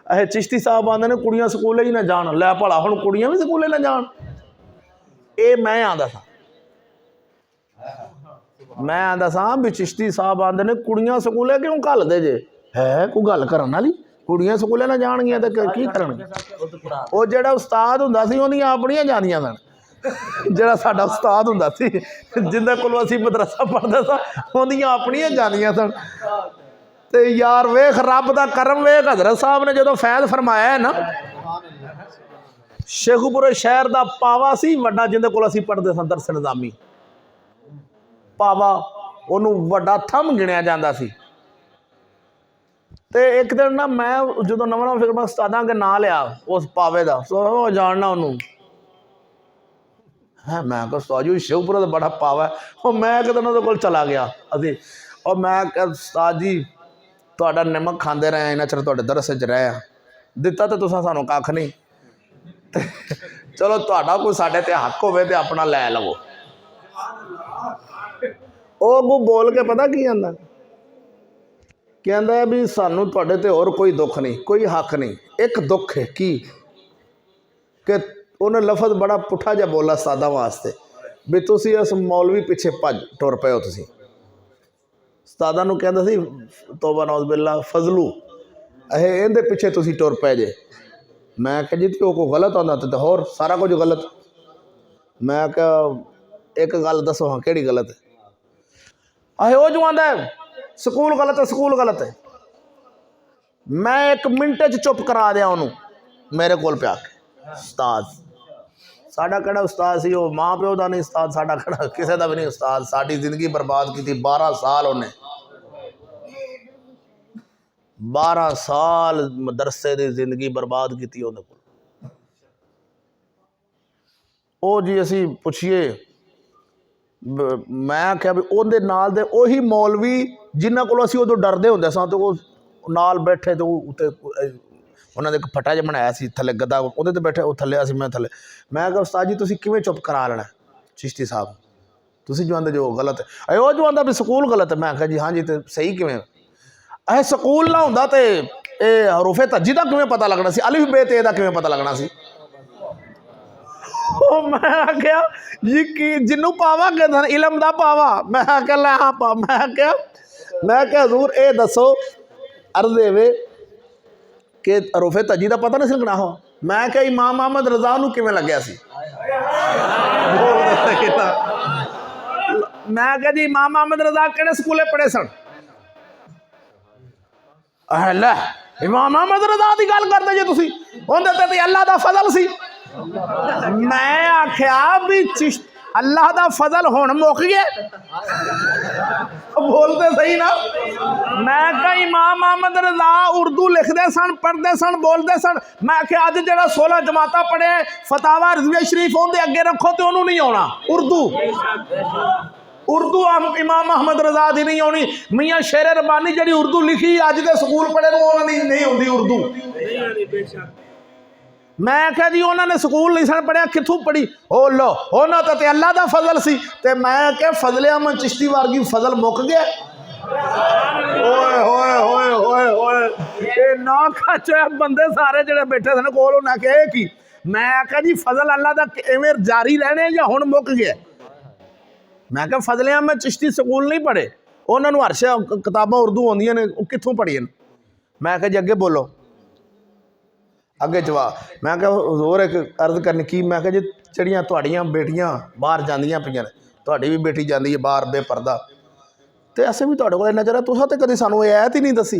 ਇਹ चिश्ती साहब आते ने कुड़ियां स्कूले ही ना जान, लै भला हुण कुड़ियां भी स्कूले ना जान। ये मैं आंदा सा, मैं आंदा सा भी चिश्ती साहब आते ने कुड़ियां स्कूले क्यों घलदे जे, है कोई गल करन वाली? कुड़ियां स्कूले ना जाणगियां ते की करनगे? वो जिहड़ा उस्ताद हुंदा सी उहदियां अपणियां जांदियां सन, जिहड़ा साडा उस्ताद हुंदा सी जिंदे कोलों असीं मदरसा पढ़दे सा उहदियां अपणियां जांदियां सन। ते यार वेख रब दा करम, वेख हज़रत साहब ने जो फैज़ फरमाया है ना, शेखुपुरे शहर का पावा सी वड्डा जिंदे कोल असीं पढ़दे सन दरस निज़ामी, पावा उहनूं वड्डा थम गिणिया जांदा सी। ते एक दिन ना मैं जो नवां फिर मैं उस्तादां के नां लिया उस पावे का, सो जानना उन्होंने है, मैं कहा उस्ताद जी शेखपुरे का बड़ा पावा है। और मैं एक दिन उहदे कोल चला गया असीं, और मैं कहा उस्ताद जी तुहाडा नमक खांदे रहे इन्ना चिर तुहाडे दरस च रहे, दिता तो तुसां सानूं कख नहीं, चलो तुहाडा कोई साडे ते हक होवे ते अपना लै लवो। ਉਹ ਅੱਗੋਂ बोल के पता की आंदा, कहता है भी सानू तुहाडे ते होर कोई दुख नहीं, कोई हक नहीं, एक दुख है की कि उन्हें लफज बड़ा पुठा जिहा बोला सादा वास्ते भी तुसी उस मौलवी पिछे भज टुर पे हो। तुसी उस्तादां नूं कहंदा सी तौबा नौज़ बिल्ला फजलू इहदे पिछे तुसी टुर पे जे। मैं कहा जी तो कोई गलत आंदा तो होर सारा कुछ गलत। मैं कहा एक गल दसो हाँ किहड़ी गलत है? आए वो जो आंदा है स्कूल गलत है, स्कूल गलत है। मैं एक मिनट च चुप करा दिया उन्होंने मेरे कोल पे आके, उस्ताद साडा किहड़ा उस्ताद सी, वो माँ प्यो का नहीं उस्ताद, साडा किहड़ा किसी का भी नहीं उस्ताद, साडी जिंदगी बर्बाद की थी 12 साल उन्हें, 12 साल मदरसे की जिंदगी बर्बाद की थी उन्हें। ओ जी असी पुछिए, मैं आख्या भी उहदे नाल दे उही मौलवी जिन्हां कोलों असीं उदों डरदे हुंदे सां, ते वो नाल बैठे तो उत्ते उन्हां दे फटा जिहा बनाया सी थल्ले गद्दा, उहदे ते बैठे, वो थल्ले असीं मैं थल्ले। मैं कहा उस्ताद जी तुसीं किवें चुप करा लेना चिश्ती साहब, तुसीं जो आंदे जो गलत है। वो जो आंदा भी स्कूल गलत है। मैं आख्या जी हाँ जी तो सही किवें? अह स्कूल ना हुंदा ते ये हरूफे तज्जी दा किवें पता लगना सी, अलिफ बे ते दा किवें पता लगना सी? मैं आख्या जी की जिन्नू पावा कहते हैं इलम दा पावा। मैं आख्या लै हाँ पा, मैं क्या हजूर ये दसो अर्ज देवे कि हरूफे तज्जी दा पता नहीं लगना हो। मैं क्या इमाम मोहम्मद रजा नूं किवें लग्या सी? मैं क्या जी इमाम मोहम्मद रजा किहड़े स्कूले पढ़े सन? लै इमाम मोहम्मद रजा की गल करदे जे तुसीं, उहदे ते अल्लाह दा फजल सी। मैं आख्या भी अल्लाह दा फजल हुण मुक गया, बोलते सही ना। मैं कहा इमाम मोहम्मद रजा उर्दू लिखते सन, पढ़ते सन, बोलते सन। मैं आख्या अज जो 16 जमाता पढ़े फतावा रिजविया शरीफ उनके अगे रखो तो उन्होंने नहीं आना उर्दू, उर्दू इमाम मोहम्मद रजा की नहीं आनी। मियाँ शेर रबानी जी उर्दू लिखी अज के स्कूल पढ़े नहीं आती उर्दू। मैं क्या जी उन्होंने स्कूल नहीं सन पढ़िया, कितों पढ़ी? ओ लो उन्होंने तो अल्लाह का फजल सी। ते मैं क्या फजले अहमद चिश्ती वर्गी फजल मुक गया? ओए होए होए होए होए ये ना खाचो बंदे सारे ਜਿਹੜੇ बैठे सन कोल, उन्हें क्या की? मैं आख्या जी फजल अल्लाह का इवें जारी रहने या हुण मुक गया? मैं क्या फजले अहमद चिश्ती स्कूल नहीं पढ़े, उन्होंने हर शे किताबां उर्दू आउंदियां ने, कित्थों पढ़ियां? मैं क्या जी अगे बोलो, अगे जवाब। मैं क्या होर एक अर्ज करनी की? मैं क्या जी ਜਿਹੜੀਆਂ ਤੁਹਾਡੀਆਂ बेटियां बाहर ਜਾਂਦੀਆਂ ਪਈਆਂ ਨੇ, ਤੁਹਾਡੀ भी बेटी ਜਾਂਦੀ है बाहर बेपर्दा, तो ਅਸੀਂ भी ਤੁਹਾਡੇ ਕੋਲ ਨਜ਼ਰ ਆ, ਤੁਸੀਂ ਤਾਂ ਕਦੇ ਸਾਨੂੰ ਇਹ ਆਇਤ ही नहीं दसी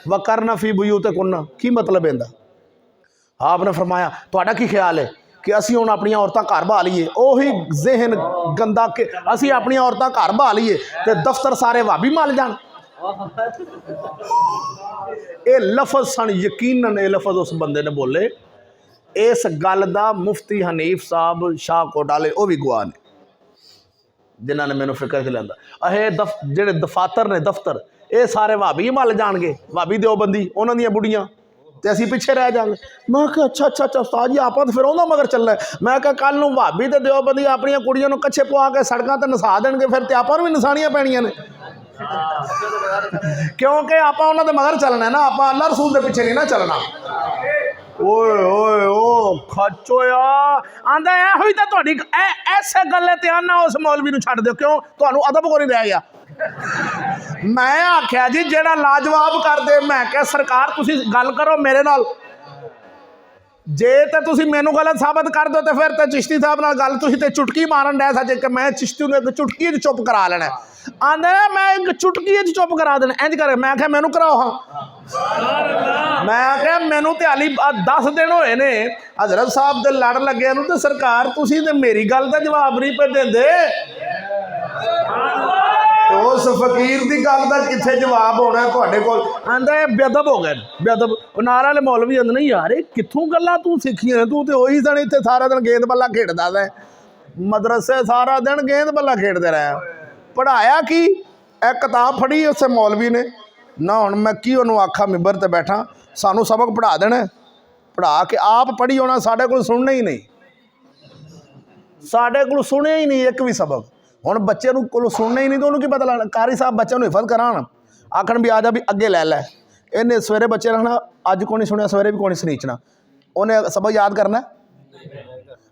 वकरना फी बुयूतिकुन्ना, की मतलब ਇਹਦਾ? आपने फरमाया ਤੁਹਾਡਾ की ख्याल है कि असी हुण अपनी औरतां घर बहा लीए? ਉਹੀ जहन गंदा कि असी अपनी औरतां घर बहा लीए तो दफ्तर सारे भाभी मल जान। ये लफज सन यकीनन ये लफज उस बंदे ने बोले। इस गल का मुफ्ती हनीफ साहब शाहकोट वाले वो भी गवाह ने, जिन्होंने मैंने फिक्र च लिया। अहे जेडे दफातर ने दफ्तर ये सारे भाभी मल जाएंगे, भाभी देवबंदी उन्होंने बुढ़ियाँ, तो असी पिछे रह जाएंगे। मैं क्या अच्छा अच्छा अच्छा उस्ताद जी आप तो फिर उन्होंने मगर चलना है। मैं क्या कल नूं भाभी तो देवबंदी अपन कुड़ियों कच्छे पवा के सड़कों पर नसा देंगे, फिर तो आप भी नसानियां पैनियां ने। क्योंकि आप उन्होंने मगर चलना है ना, आप अल्लाह रसूल के पिछे नहीं ना चलना। ओए ओए ओ खचोया आंदा है हुई तो थोड़ी ऐसे गल ते आना उस मौलवी नूं छड्ड दिओ, क्यों तुहानूं अदब कोई नहीं रह गया। मैं आख्या जी जेड़ा लाजवाब कर दे, मैं क्या सरकार तुसी गल करो मेरे नाल, जे तो तुसी मैनू गलत साबित कर दो तो फिर तो चिश्ती साहब नाल गल तुसी ते चुटकी मारन डै सजे कि मैं चिश्ती नूं एक चुटकी च चुप करा लेना। आंदे मैं एक चुटकी च चुप करा देना, इंज करे। मैं आख्या मैनू कराओ, हाँ मैं आख्या मैनू तो हाली 10 दिन होए ने हजरत साहब दे लड़ लगे नूं, ते सरकार तुसी ते मेरी गल दा जवाब नहीं पे देंदे, उस फकीर की गल का कितने जवाब होना थोड़े को। आंदा बेअदब हो गए, बेअदब। नाल वाले मौलवी आंदे नहीं यार ये कित्थों गल्लां तू सिक्खियां, तू तो वही सन इत्थे सारा दिन गेंद बल्ला खेडदा है, मदरसे सारा दिन गेंद बल्ला खेडते रहे, पढ़ाया की एक किताब फड़ी उस मौलवी ने ना। हुण मैं की उन्होंने आखा मिंबर ते बैठा, सानू सबक पढ़ा देना, पढ़ा के आप पढ़ी होना, साढ़े कोल सुनना ही नहीं, साढ़े कोल सुनिया ही नहीं एक भी सबक। हुण बच्चे को सुनना ही नहीं तो उन्होंने की पता लगना। कारी साहब बच्चों को हिफत करान, आखन भी आ जा भी अगे लै लै, इन्हें सवेरे बच्चे रखना, अज को नहीं सुनिया सवेरे भी को नहीं सनीचना, उन्हें सबक याद करना।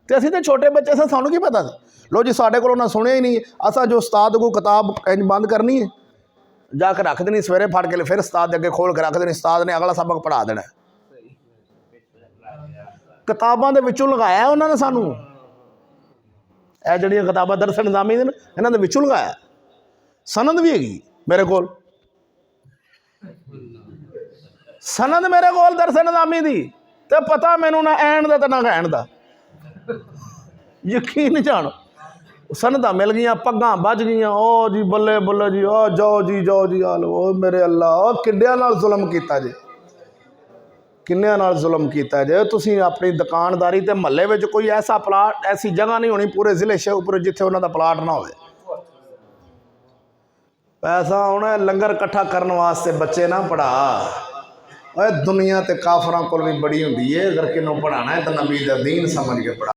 तो असीं तो छोटे बच्चे से सानू की पता सी। लो जी साढ़े को सुनिया ही नहीं, असा जो उस्ताद को किताब इंज बंद करनी है, जाके रख देनी, सवेरे फड़ के फिर उस्ताद अगे खोल के रख देनी, उस्ताद ने अगला सबक पढ़ा देना। किताबां दे विचों लगाया उन्होंने सानू, यह जड़ियाँ किताबां दरस निज़ामी ने इन्होंने विचों लगाया। सनद भी हैगी मेरे को, सनद मेरे को दरस निज़ामी दी, ते पता मैनू ना ऐन दा ते ना कहण दा, यकीन जानो। सनदा मिल गई, पग्गां बज गई, ओ जी बल्ले बल्ले जी, ओ जाओ जी आ लो, ओ मेरे अल्लाह, ओ किड्डियां नाल जुल्म कीता जी, किन्नियां नाल जुल्म कीता जे। तुसीं अपनी दुकानदारी ते महल्ले विच कोई ऐसा प्लाट, ऐसी जगह नहीं होनी पूरे जिले शेखपुर जिथे उन्हां दा प्लाट ना होवे। पैसा होना लंगर इकट्ठा करने वास्ते बच्चे ना पढ़ा, दुनिया ते काफरां कोल भी बड़ी हुंदी है, अगर किन्नों पढ़ाना है तो नबी दा दीन समझ के पढ़ा।